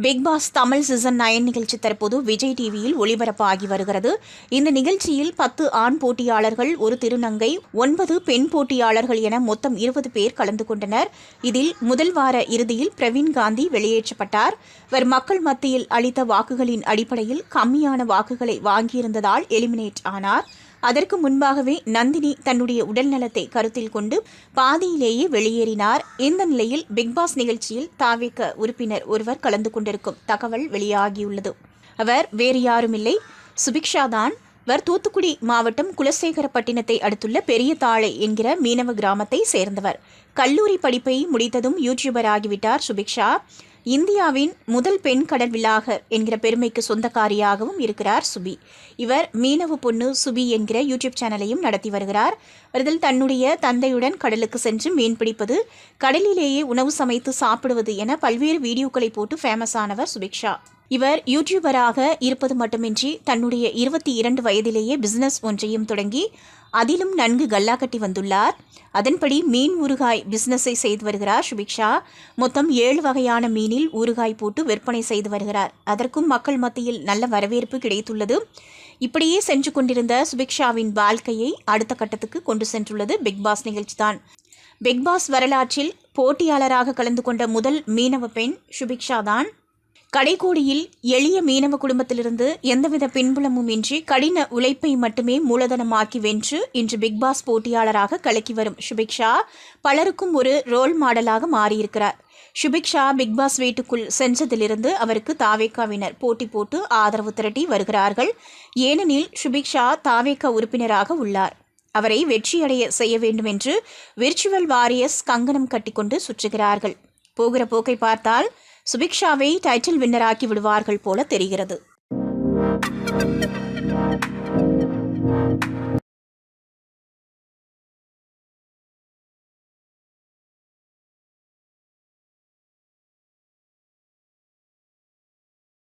Big pass Tamil season 9 நிகழ்ச்சி தற்போது விஜய் டிவியில் ஒளிபரப்பாகி வருகிறது. இந்த நிகழ்ச்சியில் 10 ஆண் போட்டியாளர்கள், ஒரு திருநங்கை, 9 பெண் போட்டியாளர்கள் என மொத்தம் 20 பேர் கலந்து கொண்டனர். இதில் முதல் வார இறுதியில் பிரவீன் காந்தி வெளியேற்றப்பட்டார். இவர் மக்கள் மத்தியில் அளித்த வாக்குகளின் அடிப்படையில் கம்மியான வாக்குகளை வாங்கியிருந்ததால் எலிமினேட் ஆனார். அதற்கு முன்பாகவே நந்தினி தன்னுடைய உடல்நலத்தை கருத்தில் கொண்டு பாதியிலேயே வெளியேறினார். இந்த நிலையில் பிக்பாஸ் நிகழ்ச்சியில் தாவேக உறுப்பினர் ஒருவர் கலந்து கொண்டிருக்கும் தகவல் வெளியாகியுள்ளது. அவர் வேறு யாருமில்லை, சுபிக்ஷா தான். இவர் தூத்துக்குடி மாவட்டம் குலசேகரப்பட்டினத்தை அடுத்துள்ள பெரிய தாழை என்கிற மீனவ கிராமத்தை சேர்ந்தவர். கல்லூரி படிப்பை முடித்ததும் யூடியூபர் ஆகிவிட்டார் சுபிக்ஷா. இந்தியாவின் முதல் பெண் கடல் விலாகர் என்கிற பெருமைக்கு சொந்தக்காரியாகவும் இருக்கிறார் சுபி. இவர் மீனவ பொண்ணு சுபி என்கிற யூடியூப் சேனலையும் நடத்தி வருகிறார். இதில் தன்னுடைய தந்தையுடன் கடலுக்கு சென்று மீன் பிடிப்பது, கடலிலேயே உணவு சமைத்து சாப்பிடுவது என பல்வேறு வீடியோக்களை போட்டு ஃபேமஸ் ஆனவர் சுபிக்ஷா. இவர் யூடியூபராக இருப்பது மட்டுமின்றி தன்னுடைய 22 வயதிலேயே பிசினஸ் ஒன்றையும் தொடங்கி அதிலும் நன்கு கல்லா கட்டி வந்துள்ளார். அதன்படி மீன் ஊறுகாய் பிசினஸை செய்து வருகிறார் சுபிக்ஷா. மொத்தம் 7 வகையான மீனில் ஊறுகாய் போட்டு விற்பனை செய்து வருகிறார். அதற்கும் மக்கள் மத்தியில் நல்ல வரவேற்பு கிடைத்துள்ளது. இப்படியே சென்று கொண்டிருந்த சுபிக்ஷாவின் வாழ்க்கையை அடுத்த கட்டத்துக்கு கொண்டு சென்றுள்ளது பிக்பாஸ் நிகழ்ச்சிதான். பிக்பாஸ் வரலாற்றில் போட்டியாளராக கலந்து கொண்ட முதல் மீனவ பெண் சுபிக்ஷா தான். கடைக்கோடியில் எளிய மீனவ குடும்பத்திலிருந்து எந்தவித பின்புலமும் இன்றி கடின உழைப்பை மட்டுமே மூலதனமாக்கி வென்று இன்று பிக்பாஸ் போட்டியாளராக கலக்கி வரும் சுபிக்ஷா பலருக்கும் ஒரு ரோல் மாடலாக மாறியிருக்கிறார். சுபிக்ஷா பிக்பாஸ் வீட்டுக்குள் சென்றதிலிருந்து அவருக்கு தாவேகாவினர் போட்டி போட்டு ஆதரவு திரட்டி வருகிறார்கள். ஏனெனில் சுபிக்ஷா தாவேகா உறுப்பினராக உள்ளார். அவரை வெற்றியடைய செய்ய வேண்டும் என்று விர்ச்சுவல் வாரியர்ஸ் கங்கணம் கட்டிக்கொண்டு சுற்றுகிறார்கள். போகிற போக்கை பார்த்தால் சுபிக்ஷாவை டைட்டில் வின்னராக்கி விடுவார்கள் போல தெரிகிறது.